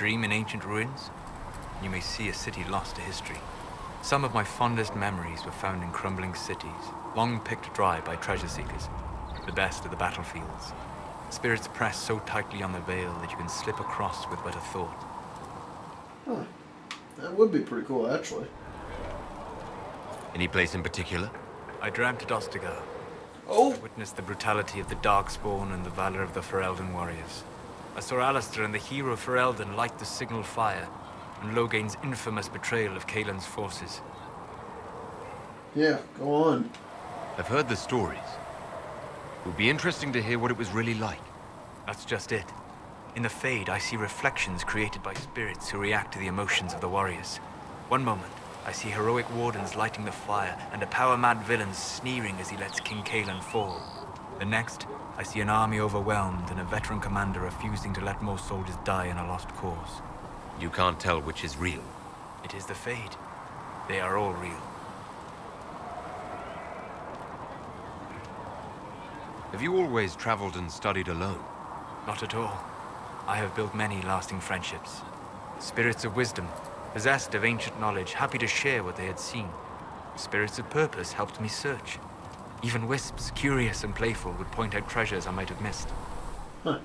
Dream in ancient ruins, and you may see a city lost to history. Some of my fondest memories were found in crumbling cities, long picked dry by treasure seekers. The best of the battlefields. Spirits press so tightly on the veil that you can slip across with but a thought. Huh. That would be pretty cool, actually. Any place in particular? I dreamt at Ostagar. Oh! I witnessed the brutality of the Darkspawn and the valor of the Ferelden warriors. I saw Alistair and the hero Ferelden light the signal fire, and Logain's infamous betrayal of Caelan's forces. Yeah, go on. I've heard the stories. It would be interesting to hear what it was really like. That's just it. In the Fade, I see reflections created by spirits who react to the emotions of the warriors. One moment, I see heroic wardens lighting the fire, and a power-mad villain sneering as he lets King Caelan fall. The next, I see an army overwhelmed and a veteran commander refusing to let more soldiers die in a lost cause. You can't tell which is real. It is the Fade. They are all real. Have you always traveled and studied alone? Not at all. I have built many lasting friendships. Spirits of wisdom, possessed of ancient knowledge, happy to share what they had seen. Spirits of purpose helped me search. Even wisps, curious and playful, would point out treasures I might have missed. Huh.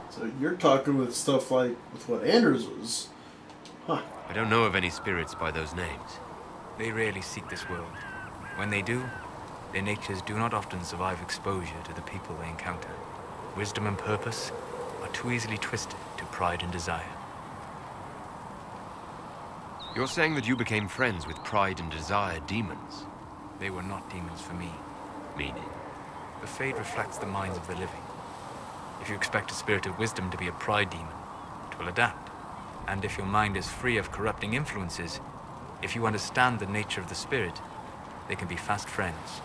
So you're talking with stuff like with what Anders was. Huh. I don't know of any spirits by those names. They rarely seek this world. When they do, their natures do not often survive exposure to the people they encounter. Wisdom and purpose are too easily twisted to pride and desire. You're saying that you became friends with pride and desire demons? They were not demons for me. Meaning? The Fade reflects the minds of the living. If you expect a spirit of wisdom to be a pride demon, it will adapt. And if your mind is free of corrupting influences, if you understand the nature of the spirit, they can be fast friends.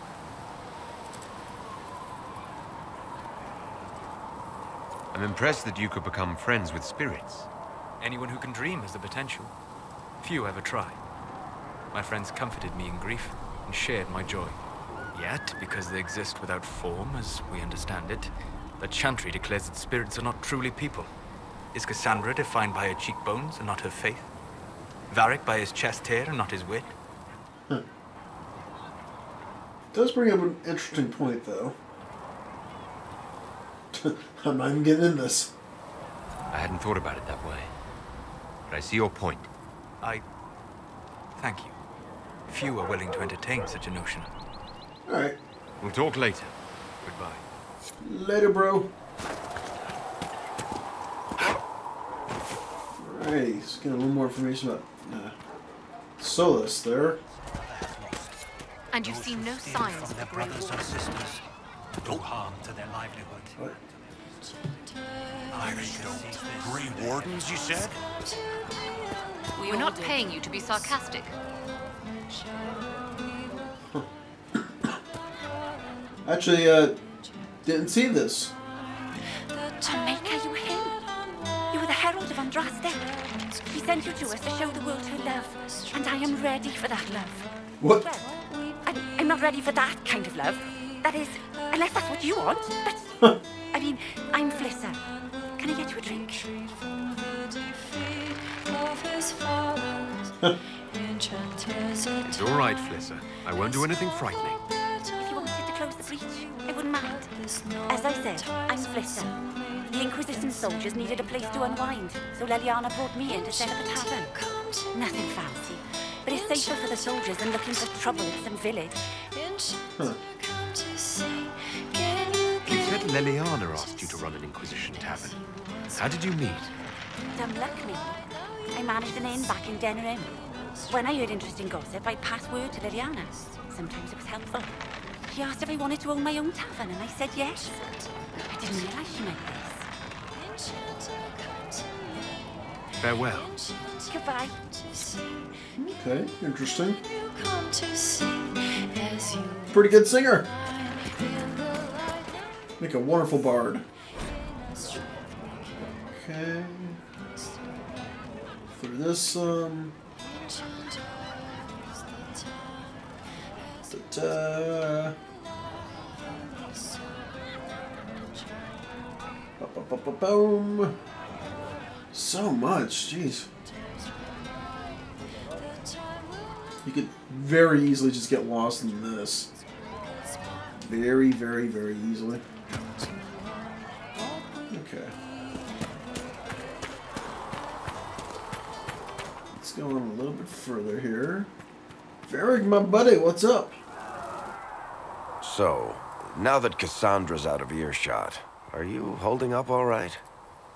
I'm impressed that you could become friends with spirits. Anyone who can dream has the potential. Few ever try. My friends comforted me in grief and shared my joy. Yet, because they exist without form, as we understand it, the Chantry declares that spirits are not truly people. Is Cassandra defined by her cheekbones and not her faith? Varric by his chest hair and not his wit? Huh. Does bring up an interesting point, though. I'm not even getting in this. I hadn't thought about it that way. But I see your point. Thank you. Few are willing to entertain such a notion. Alright. We'll talk later. Goodbye. Later, bro. Alright, let's get a little more information about Solas there. And you see no signs of the Grey Wars. No harm to their livelihood. What? Grey Wardens, you said? We're not paying you to be sarcastic. Actually, didn't see this. Jamaica, you were him. You were the herald of Andraste. He sent you to us to show the world her love, and I am ready for that love. What? Well, I'm not ready for that kind of love. That is, unless that's what you want. But, I mean, I'm Flissa. Can I get you a drink? It's all right, Flissa. I won't do anything frightening. If you wanted to close the breach, I wouldn't mind. As I said, I'm Flissa. The Inquisition soldiers needed a place to unwind, so Leliana brought me in to set up a tavern. Nothing fancy, but it's safer for the soldiers than looking for trouble in some village. Huh. You said Leliana asked you to run an Inquisition tavern. How did you meet? Dumb luck me. I managed an inn back in Denerim. When I heard interesting gossip, I passed word to Liliana. Sometimes it was helpful. She asked if I wanted to own my own tavern, and I said yes. I didn't realize she meant this. Farewell. Goodbye. Okay, interesting. Pretty good singer. Make a wonderful bard. Okay. Through this, Boom. So much, jeez. You could very easily just get lost in this. Very, very, very easily. Okay. Let's go on a little bit further here. Varric, my buddy, what's up? So, now that Cassandra's out of earshot, are you holding up all right?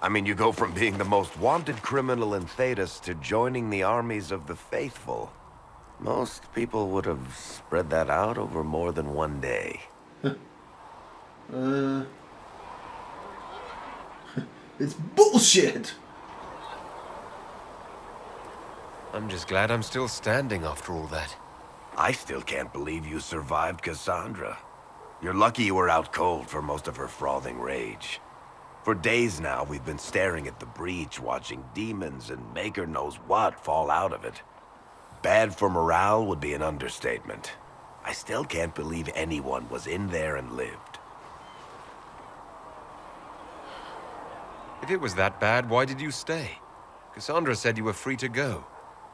I mean, you go from being the most wanted criminal in Thedas to joining the armies of the faithful. Most people would have spread that out over more than one day. It's bullshit! I'm just glad I'm still standing after all that. I still can't believe you survived Cassandra. You're lucky you were out cold for most of her frothing rage. For days now, we've been staring at the breach, watching demons and maker knows what fall out of it. Bad for morale would be an understatement. I still can't believe anyone was in there and lived. If it was that bad, why did you stay? Cassandra said you were free to go.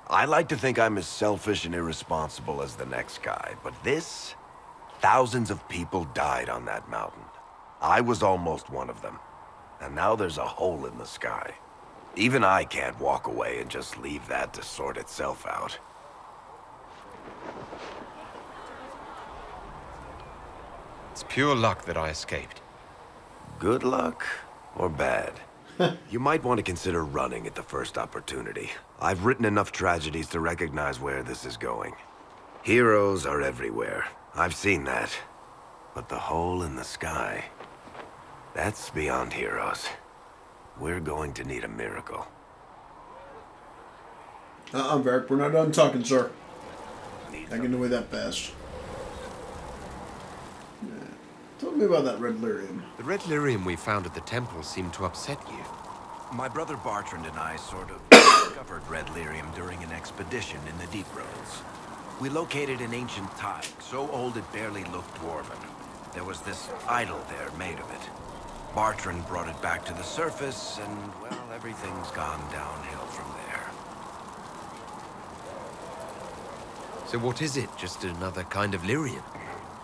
I like to think I'm as selfish and irresponsible as the next guy, but this... Thousands of people died on that mountain. I was almost one of them. And now there's a hole in the sky. Even I can't walk away and just leave that to sort itself out. It's pure luck that I escaped. Good luck or bad? You might want to consider running at the first opportunity. I've written enough tragedies to recognize where this is going. Heroes are everywhere. I've seen that. But the hole in the sky... that's beyond heroes. We're going to need a miracle. Varric, we're not done talking, sir. I can do it that fast. Yeah. Tell me about that red lyrium. The red lyrium we found at the temple seemed to upset you. My brother Bartrand and I sort of discovered red lyrium during an expedition in the Deep Roads. We located an ancient tide, so old it barely looked dwarven. There was this idol there made of it. Bartrand brought it back to the surface, and, well, everything's gone downhill from there. So what is it? Just another kind of lyrium?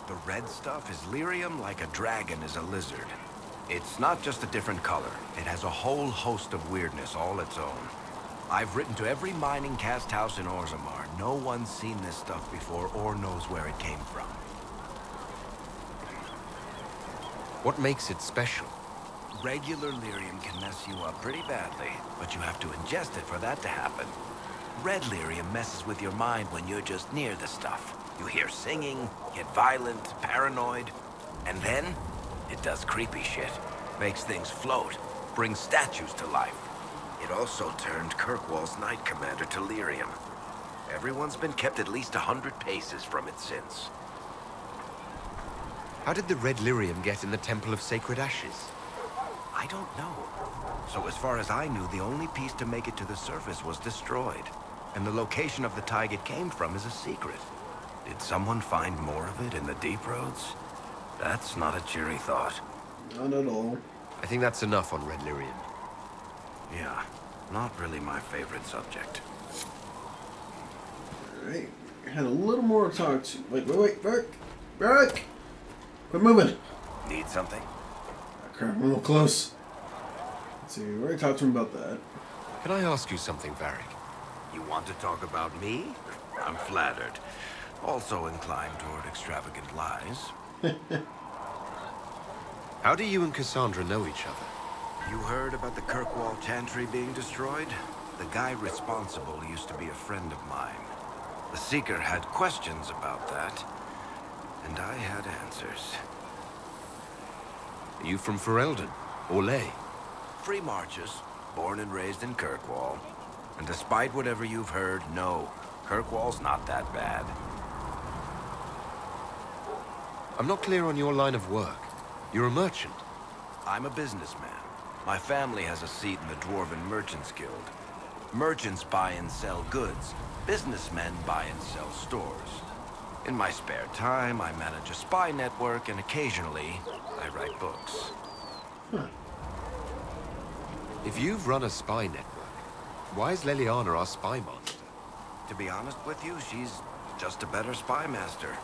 The red stuff is lyrium like a dragon is a lizard. It's not just a different color. It has a whole host of weirdness all its own. I've written to every mining cast house in Orzammar. No one's seen this stuff before or knows where it came from. What makes it special? Regular lyrium can mess you up pretty badly, but you have to ingest it for that to happen. Red lyrium messes with your mind when you're just near the stuff. You hear singing, get violent, paranoid, and then it does creepy shit. Makes things float, brings statues to life. It also turned Kirkwall's Knight Commander to lyrium. Everyone's been kept at least 100 paces from it since. How did the red lyrium get in the Temple of Sacred Ashes? I don't know. So as far as I knew, the only piece to make it to the surface was destroyed. And the location of the tide it came from is a secret. Did someone find more of it in the Deep Roads? That's not a cheery thought. Not at all. I think that's enough on red lyrium. Yeah, not really my favorite subject. Alright, I had a little more to talk to. Wait, Varric! Varric! Quit moving! Need something? Oh, crap, I'm a little close. Let's see, we already talked to him about that. Can I ask you something, Varric? You want to talk about me? I'm flattered. Also inclined toward extravagant lies. How do you and Cassandra know each other? You heard about the Kirkwall Chantry being destroyed? The guy responsible used to be a friend of mine. The Seeker had questions about that, and I had answers. Are you from Ferelden? Or Ley? Free marches, born and raised in Kirkwall. And despite whatever you've heard, no, Kirkwall's not that bad. I'm not clear on your line of work. You're a merchant. I'm a businessman. My family has a seat in the Dwarven Merchants Guild. Merchants buy and sell goods. Businessmen buy and sell stores. In my spare time, I manage a spy network, and occasionally, I write books. Huh. If you've run a spy network, why is Leliana our spy monster? To be honest with you, she's just a better spy master.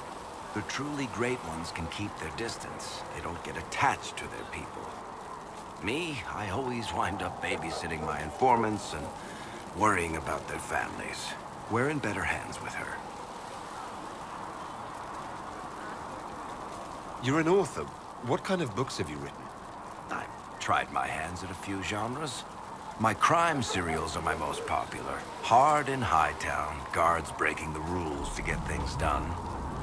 The truly great ones can keep their distance. They don't get attached to their people. Me, I always wind up babysitting my informants and worrying about their families. We're in better hands with her. You're an author. What kind of books have you written? I've tried my hands at a few genres. My crime serials are my most popular. Hard in Hightown, guards breaking the rules to get things done.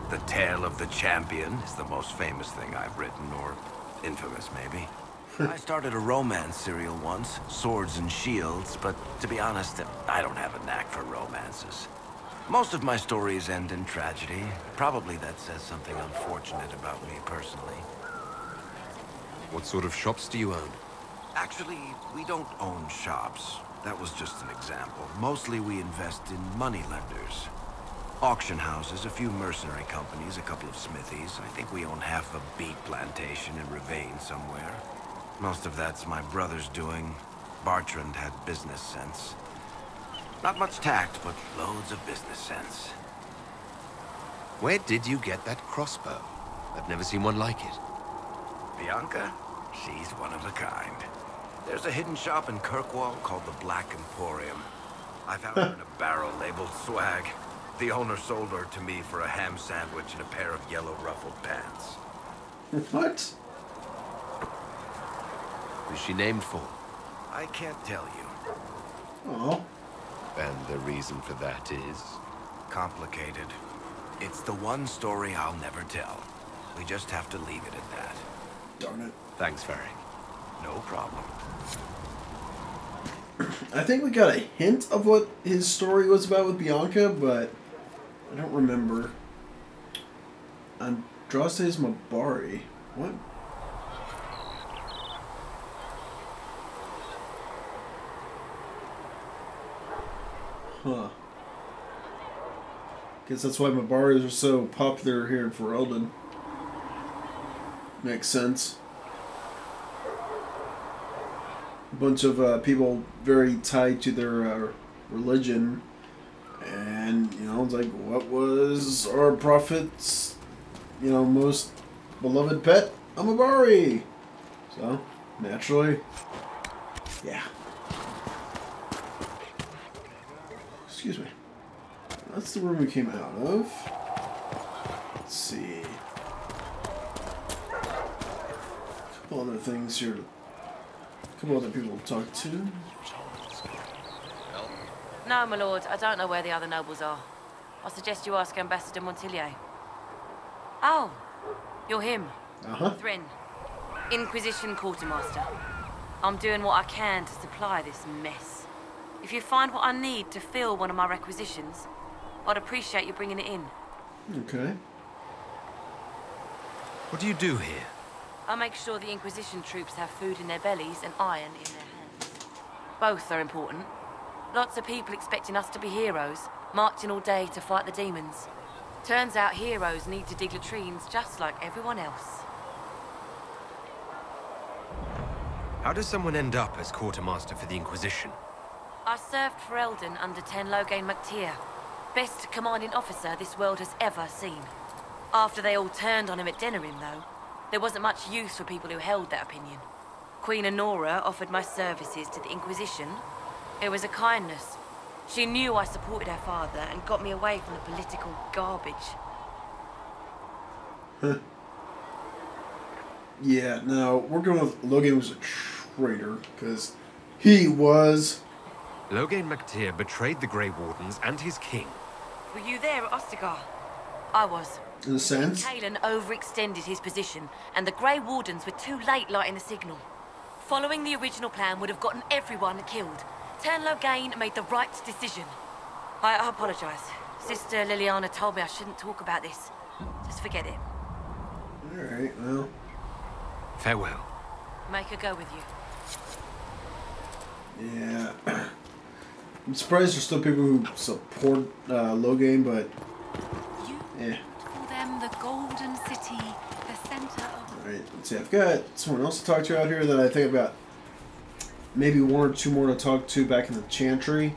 The Tale of the Champion is the most famous thing I've written, or infamous maybe. I started a romance serial once, Swords and Shields, but to be honest, I don't have a knack for romances. Most of my stories end in tragedy. Probably that says something unfortunate about me personally. What sort of shops do you own? Actually, we don't own shops. That was just an example. Mostly we invest in money lenders. Auction houses, a few mercenary companies, a couple of smithies. I think we own half a beet plantation in Ravane somewhere. Most of that's my brother's doing. Bartrand had business sense. Not much tact, but loads of business sense. Where did you get that crossbow? I've never seen one like it. Bianca? She's one of a kind. There's a hidden shop in Kirkwall called the Black Emporium. I found her in a barrel labeled swag. The owner sold her to me for a ham sandwich and a pair of yellow ruffled pants. What? Who's she named for? I can't tell you. Oh. And the reason for that is? Complicated. It's the one story I'll never tell. We just have to leave it at that. Darn it. Thanks, Ferry. No problem. I think we got a hint of what his story was about with Bianca, but I don't remember. Andraste's Mabari. What? Huh. Guess that's why Mabaris are so popular here in Ferelden. Makes sense. A bunch of people very tied to their religion, and it's like, what was our prophet's most beloved pet? A Mabari. So naturally, yeah. Excuse me. That's the room we came out of. Let's see. A couple other things here. A couple other people to talk to. No, my lord. I don't know where the other nobles are. I suggest you ask Ambassador Montillier. Oh, you're him. Uh-huh. Thrin, Inquisition quartermaster. I'm doing what I can to supply this mess. If you find what I need to fill one of my requisitions, I'd appreciate you bringing it in. Okay. What do you do here? I make sure the Inquisition troops have food in their bellies and iron in their hands. Both are important. Lots of people expecting us to be heroes, marching all day to fight the demons. Turns out heroes need to dig latrines just like everyone else. How does someone end up as quartermaster for the Inquisition? I served for Eldon under Tenlogain MacTier, best commanding officer this world has ever seen. After they all turned on him at Denerim, though, there wasn't much use for people who held that opinion. Queen Honora offered my services to the Inquisition. It was a kindness. She knew I supported her father and got me away from the political garbage. Huh. Yeah, no, we're going with Logan was a traitor, because he was. Logain MacTier betrayed the Grey Wardens and his king. Were you there at Ostagar? I was. In a sense. Talon overextended his position, and the Grey Wardens were too late lighting the signal. Following the original plan would have gotten everyone killed. Tenlogain made the right decision. I apologize. Sister Liliana told me I shouldn't talk about this. Just forget it. Alright, well. Farewell. Make her go with you. Yeah. I'm surprised there's still people who support Logain, but You yeah. call them the Golden City, the center of... Alright, let's see. I've got someone else to talk to out here that I think I've got maybe one or two more to talk to back in the Chantry.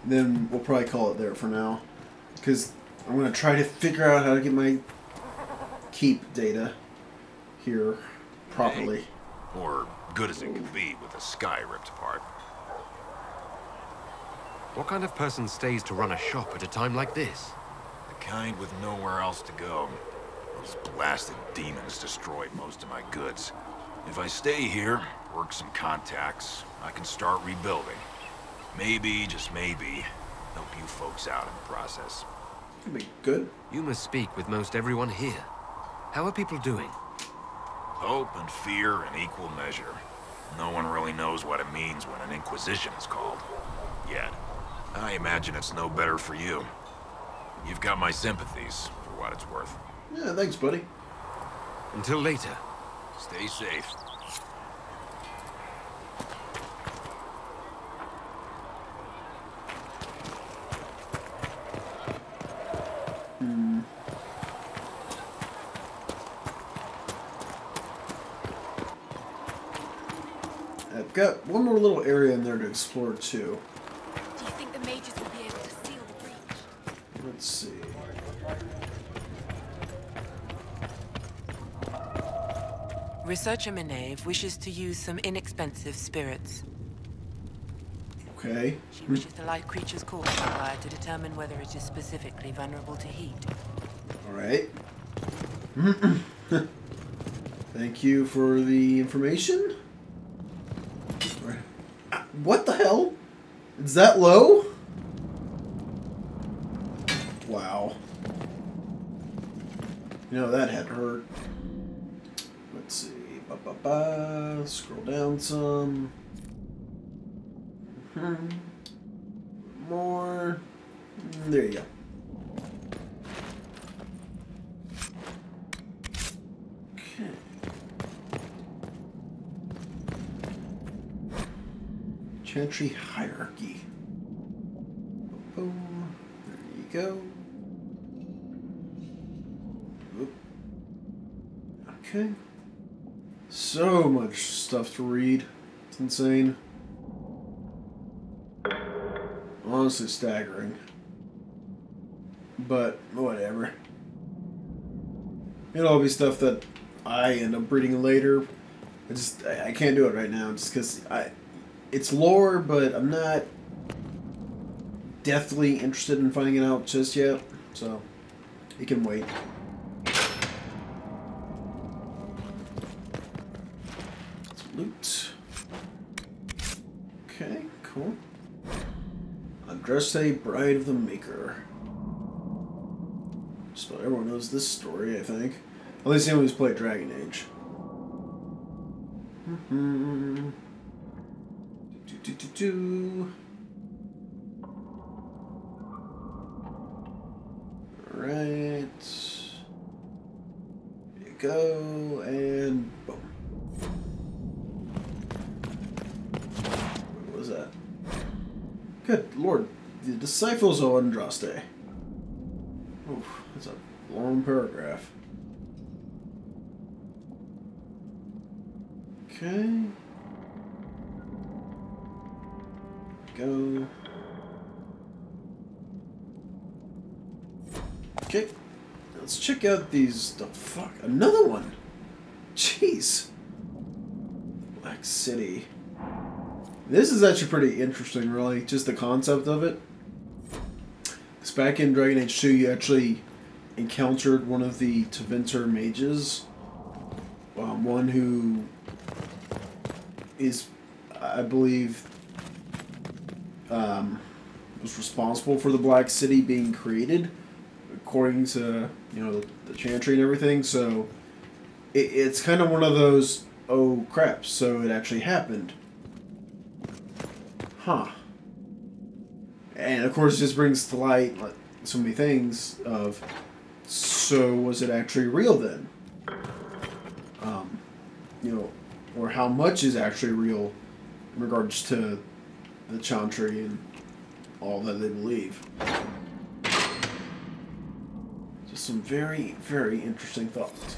Then we'll probably call it there for now. Because I'm going to try to figure out how to get my keep data here properly. Hey, or good as it can be with the sky ripped apart. What kind of person stays to run a shop at a time like this? The kind with nowhere else to go. Those blasted demons destroyed most of my goods. If I stay here, work some contacts, I can start rebuilding. Maybe, just maybe, help you folks out in the process. Could be good. You must speak with most everyone here. How are people doing? Hope and fear in equal measure. No one really knows what it means when an Inquisition is called. Yet. I imagine it's no better for you. You've got my sympathies, for what it's worth. Yeah, thanks, buddy. Until later. Stay safe. I've got one more little area in there to explore, too. Do you think the mages will be able to seal the breach? Let's see. Researcher Minave wishes to use some inexpensive spirits. Okay. She wishes to light creatures' corpse fire to determine whether it is specifically vulnerable to heat. Alright. Thank you for the information. What the hell? Is that low? Wow. You know, that had to hurt. Let's see. Scroll down some. More. There you go. Okay. Chantry hierarchy. Boom. There you go. Oop. Okay. So much stuff to read. It's insane. Honestly staggering. But whatever. It'll all be stuff that I end up reading later. I can't do it right now just because it's lore, but I'm not deathly interested in finding it out just yet. So it can wait. Loot. Okay, cool. Andresse, Bride of the Maker. Just about everyone knows this story, I think. At least anyone who's played Dragon Age. Alright. There you go, and boom. What was that? Good lord, the Disciples of Andraste. Oof, that's a long paragraph. Okay. Go. Okay. Let's check out these. The fuck? Another one? Jeez. Black City. This is actually pretty interesting, really. Just the concept of it. Because back in Dragon Age 2, you actually encountered one of the Tevinter mages. One who is, I believe, was responsible for the Black City being created, according to, you know, the Chantry and everything. So it's kind of one of those, oh crap, so it actually happened. Huh. And of course this brings to light like, so many things of, so was it actually real then? You know, or how much is actually real in regards to the Chantry and all that they believe. Just some very, very interesting thoughts.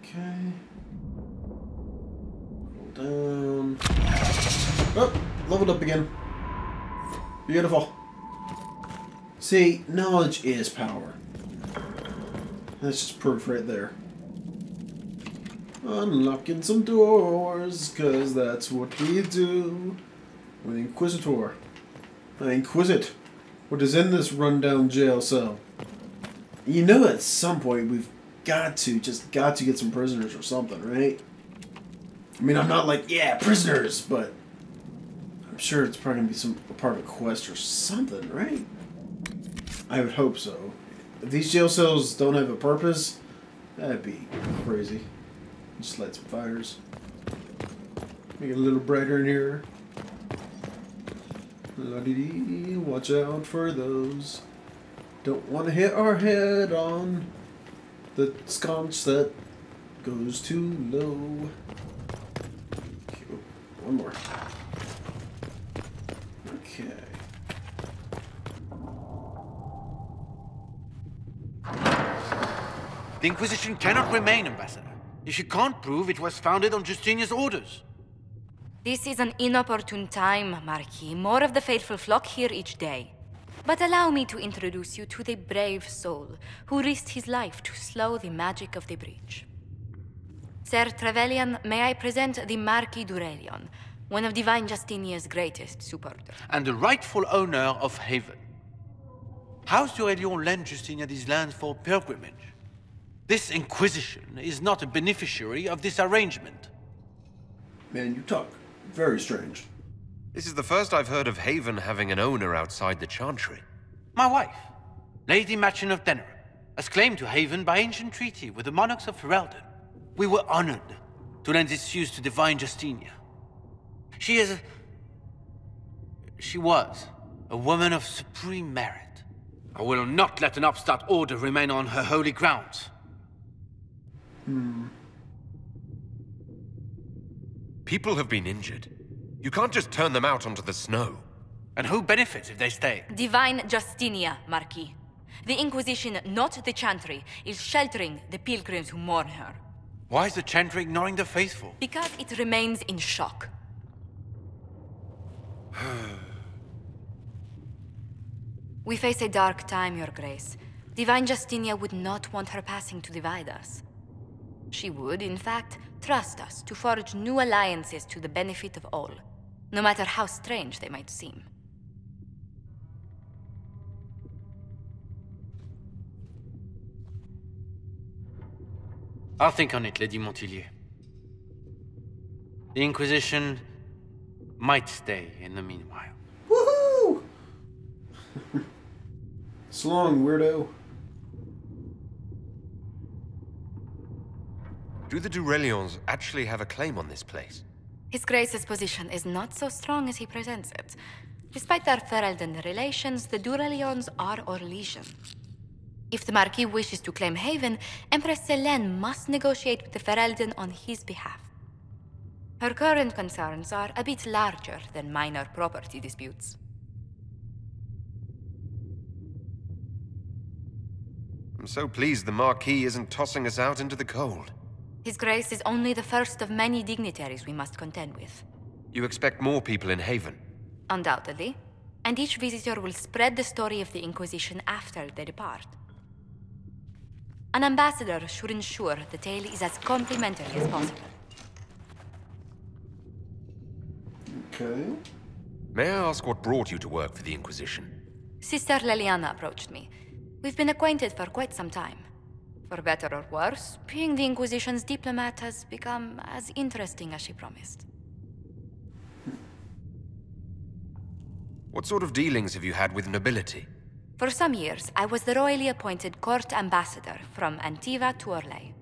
Okay. Roll Oh, leveled up again. Beautiful. See, knowledge is power. That's just proof right there. Unlocking some doors, cause that's what we do with Inquisitor. Inquisit what is in this rundown jail cell. You know, at some point we've got to get some prisoners or something, right? I mean, I'm not like, yeah, prisoners, but I'm sure it's probably gonna be a part of a quest or something, right? I would hope so. If these jail cells don't have a purpose, that'd be crazy. Just light some fires. Make it a little brighter in here. La-dee-dee, watch out for those. Don't want to hit our head on the sconce that goes too low. Okay, one more. Okay. The Inquisition cannot remain, Ambassador, if you can't prove it was founded on Justinian's orders. This is an inopportune time, Marquis. More of the faithful flock here each day. But allow me to introduce you to the brave soul who risked his life to slow the magic of the breach. Sir Trevelyan, may I present the Marquis d'Aurelion, one of Divine Justinia's greatest supporters. And the rightful owner of Haven. House d'Aurelion lent Justinia these lands for pilgrimage. This Inquisition is not a beneficiary of this arrangement. Man, you talk very strange. This is the first I've heard of Haven having an owner outside the Chantry. My wife, Lady Machin of Denerim, has claimed to Haven by ancient treaty with the monarchs of Ferelden. We were honored to lend its use to Divine Justinia. She was a woman of supreme merit. I will not let an upstart order remain on her holy grounds. People have been injured. You can't just turn them out onto the snow. And who benefits if they stay? Divine Justinia, Marquis. The Inquisition, not the Chantry, is sheltering the pilgrims who mourn her. Why is the Chantry ignoring the faithful? Because it remains in shock. We face a dark time, Your Grace. Divine Justinia would not want her passing to divide us. She would, in fact, trust us to forge new alliances to the benefit of all, no matter how strange they might seem. I'll think on it, Lady Montilyet. The Inquisition might stay in the meanwhile. Woohoo! So long, weirdo. Do the d'Aurelions actually have a claim on this place? His Grace's position is not so strong as he presents it. Despite their Ferelden relations, the d'Aurelions are our legion. If the Marquis wishes to claim Haven, Empress Selene must negotiate with the Ferelden on his behalf. Her current concerns are a bit larger than minor property disputes. I'm so pleased the Marquis isn't tossing us out into the cold. His Grace is only the first of many dignitaries we must contend with. You expect more people in Haven? Undoubtedly. And each visitor will spread the story of the Inquisition after they depart. An ambassador should ensure the tale is as complimentary as possible. Okay. May I ask what brought you to work for the Inquisition? Sister Leliana approached me. We've been acquainted for quite some time. For better or worse, being the Inquisition's diplomat has become as interesting as she promised. What sort of dealings have you had with nobility? For some years, I was the royally appointed court ambassador from Antiva to Orlais.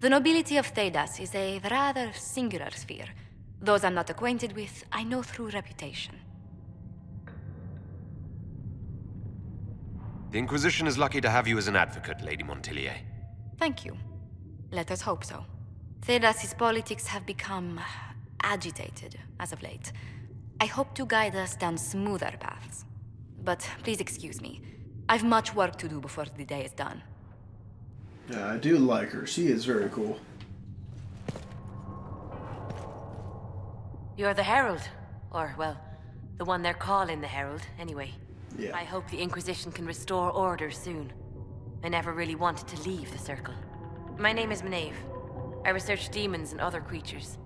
The nobility of Thedas is a rather singular sphere. Those I'm not acquainted with, I know through reputation. The Inquisition is lucky to have you as an advocate, Lady Montilyet. Thank you. Let us hope so. Thedas's politics have become agitated as of late. I hope to guide us down smoother paths. But please excuse me. I've much work to do before the day is done. Yeah, I do like her. She is very cool. You're the Herald. Or, well, the one they're calling the Herald, anyway. Yeah. I hope the Inquisition can restore order soon. I never really wanted to leave the Circle. My name is Maeve. I research demons and other creatures.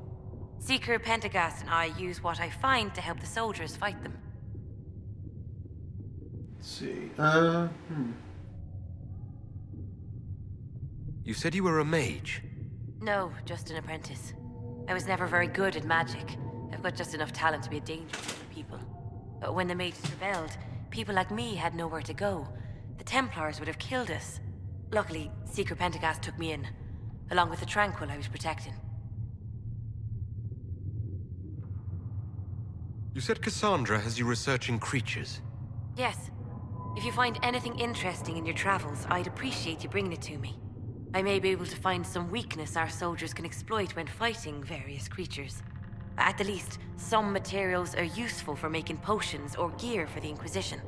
Seeker Pentagast and I use what I find to help the soldiers fight them. Let's see. You said you were a mage. No, just an apprentice. I was never very good at magic. I've got just enough talent to be a danger to other people. But when the mages rebelled, people like me had nowhere to go. The Templars would have killed us. Luckily, Seeker Pentagast took me in, along with the Tranquil I was protecting. You said Cassandra has you researching creatures. Yes. If you find anything interesting in your travels, I'd appreciate you bringing it to me. I may be able to find some weakness our soldiers can exploit when fighting various creatures. At the least, some materials are useful for making potions or gear for the Inquisition.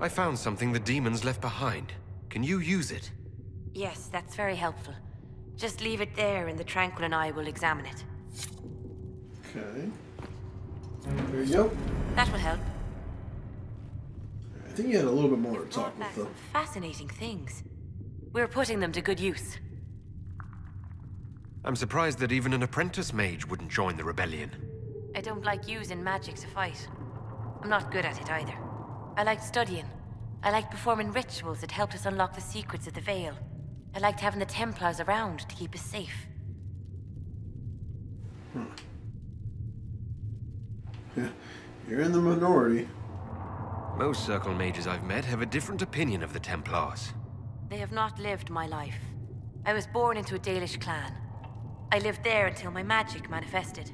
I found something the demons left behind. Can you use it? Yes, that's very helpful. Just leave it there and the Tranquil and I will examine it. Okay. There you go. That will help. I think you had a little bit more to talk with them. Fascinating things. We're putting them to good use. I'm surprised that even an apprentice mage wouldn't join the rebellion. I don't like using magic to fight. I'm not good at it either. I liked studying. I liked performing rituals that helped us unlock the secrets of the Veil. I liked having the Templars around to keep us safe. You're in the minority. Most Circle mages I've met have a different opinion of the Templars. They have not lived my life. I was born into a Dalish clan. I lived there until my magic manifested.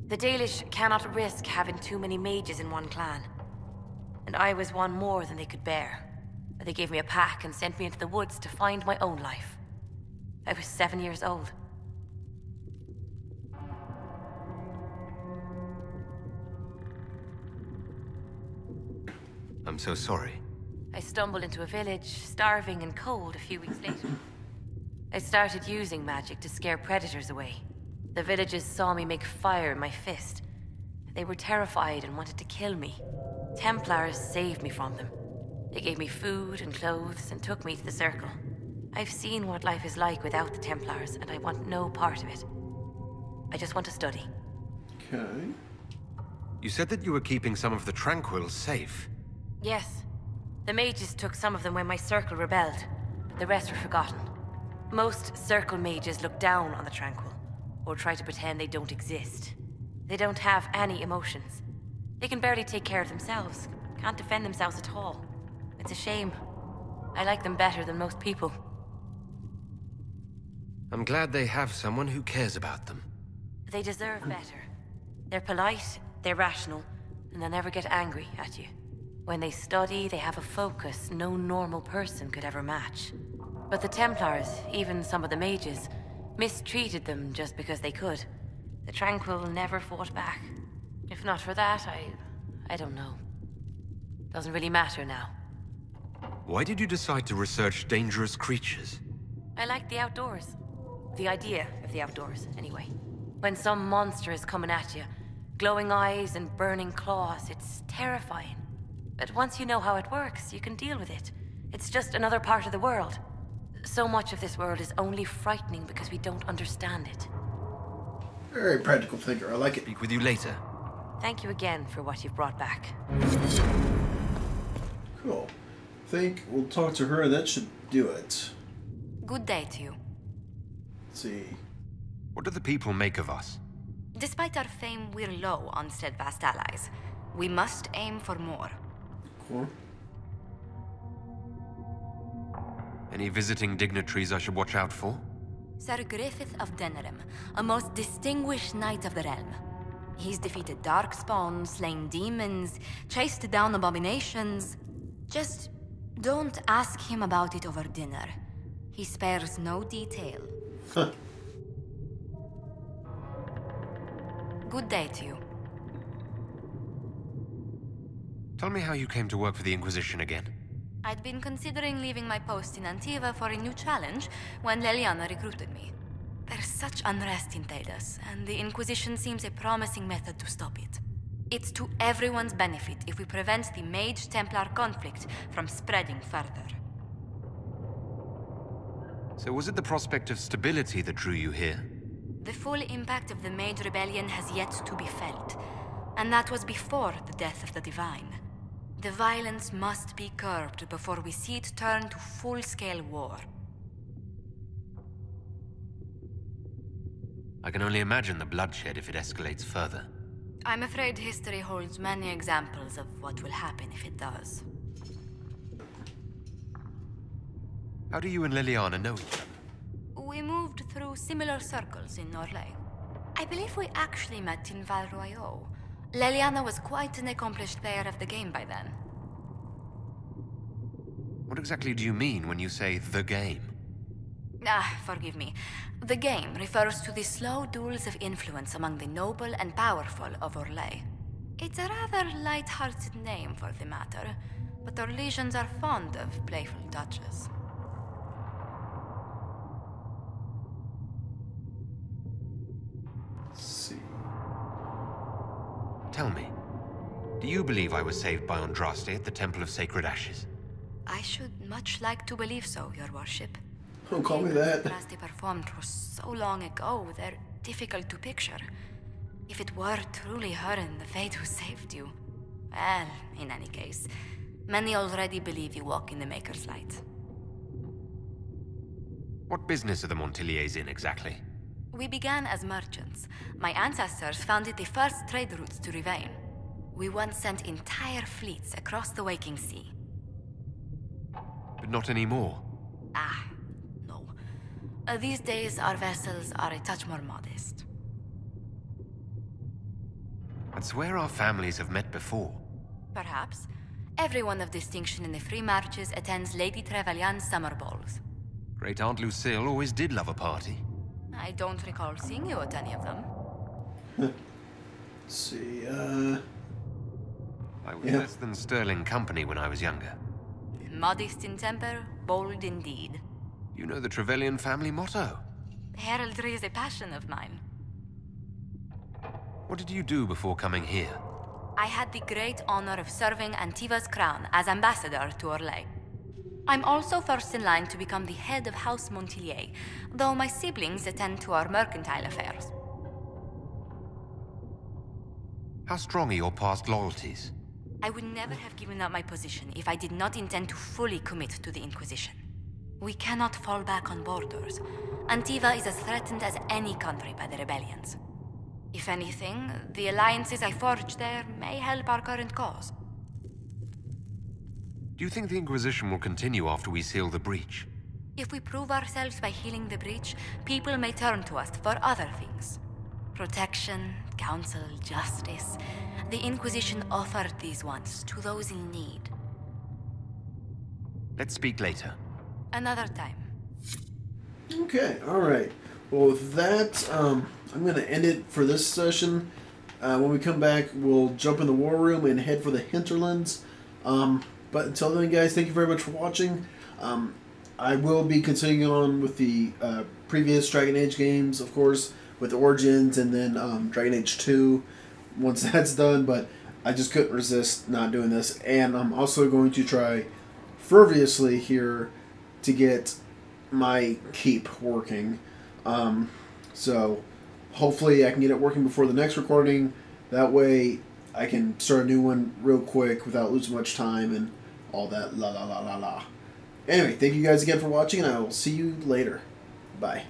The Dalish cannot risk having too many mages in one clan. And I was one more than they could bear. They gave me a pack and sent me into the woods to find my own life. I was 7 years old. I'm so sorry. I stumbled into a village, starving and cold a few weeks later. I started using magic to scare predators away. The villagers saw me make fire in my fist. They were terrified and wanted to kill me. Templars saved me from them. They gave me food and clothes and took me to the Circle. I've seen what life is like without the Templars, and I want no part of it. I just want to study. Okay. You said that you were keeping some of the Tranquils safe. Yes. The mages took some of them when my Circle rebelled. The rest were forgotten. Most Circle mages look down on the Tranquil, or try to pretend they don't exist. They don't have any emotions. They can barely take care of themselves, can't defend themselves at all. It's a shame. I like them better than most people. I'm glad they have someone who cares about them. They deserve better. They're polite, they're rational, and they'll never get angry at you. When they study, they have a focus no normal person could ever match. But the Templars, even some of the mages, mistreated them just because they could. The Tranquil never fought back. If not for that, I don't know. Doesn't really matter now. Why did you decide to research dangerous creatures? I like the outdoors. The idea of the outdoors, anyway. When some monster is coming at you, glowing eyes and burning claws, it's terrifying. But once you know how it works, you can deal with it. It's just another part of the world. So much of this world is only frightening because we don't understand it. Very practical thinker. I like it. Speak with you later. Thank you again for what you've brought back. Cool. Think we'll talk to her and that should do it. Good day to you. Let's see. What do the people make of us? Despite our fame, we're low on steadfast allies. We must aim for more. Cool. Any visiting dignitaries I should watch out for? Sir Griffith of Denerim, a most distinguished knight of the realm. He's defeated darkspawn, slain demons, chased down abominations. Just don't ask him about it over dinner. He spares no detail. Good day to you. Tell me how you came to work for the Inquisition again. I'd been considering leaving my post in Antiva for a new challenge when Leliana recruited me. There's such unrest in Thedas, and the Inquisition seems a promising method to stop it. It's to everyone's benefit if we prevent the Mage-Templar conflict from spreading further. So was it the prospect of stability that drew you here? The full impact of the Mage Rebellion has yet to be felt, and that was before the death of the Divine. The violence must be curbed before we see it turn to full-scale war. I can only imagine the bloodshed if it escalates further. I'm afraid history holds many examples of what will happen if it does. How do you and Liliana know each other? We moved through similar circles in Norlay. I believe we actually met in Val Royeaux. Liliana was quite an accomplished player of the game by then. What exactly do you mean when you say the game? Forgive me. The game refers to the slow duels of influence among the noble and powerful of Orlais. It's a rather light-hearted name for the matter, but Orlesians are fond of playful touches. Let's see. Tell me, do you believe I was saved by Andraste at the Temple of Sacred Ashes? I should much like to believe so, Your Worship. Don't call me that. The Andraste performed was so long ago, they're difficult to picture. If it were truly her and the Fate who saved you... Well, in any case, many already believe you walk in the Maker's light. What business are the Montiliers in exactly? We began as merchants. My ancestors founded the first trade routes to Rivain. We once sent entire fleets across the Waking Sea. But not anymore. No. These days, our vessels are a touch more modest. I'd swear our families have met before. Perhaps. Everyone of distinction in the Free Marches attends Lady Trevelyan's summer balls. Great Aunt Lucille always did love a party. I don't recall seeing you at any of them. Let's see, I was less than sterling company when I was younger. Modest in temper, bold in deed. You know the Trevelyan family motto. Heraldry is a passion of mine. What did you do before coming here? I had the great honor of serving Antiva's crown as ambassador to Orlais. I'm also first in line to become the head of House Montilier, though my siblings attend to our mercantile affairs. How strong are your past loyalties? I would never have given up my position if I did not intend to fully commit to the Inquisition. We cannot fall back on borders. Antiva is as threatened as any country by the rebellions. If anything, the alliances I forged there may help our current cause. Do you think the Inquisition will continue after we seal the breach? If we prove ourselves by healing the breach, people may turn to us for other things. Protection, counsel, justice. The Inquisition offered these once to those in need. Let's speak later. Another time. Okay, alright. Well, with that, I'm going to end it for this session. When we come back, we'll jump in the war room and head for the hinterlands. But until then, guys, thank you very much for watching. I will be continuing on with the previous Dragon Age games, of course, with Origins and then Dragon Age 2 once that's done, but I just couldn't resist not doing this. And I'm also going to try ferviously here to get my keep working. So hopefully I can get it working before the next recording. That way I can start a new one real quick without losing much time and all that la la la la la. Anyway, thank you guys again for watching, and I will see you later. Bye.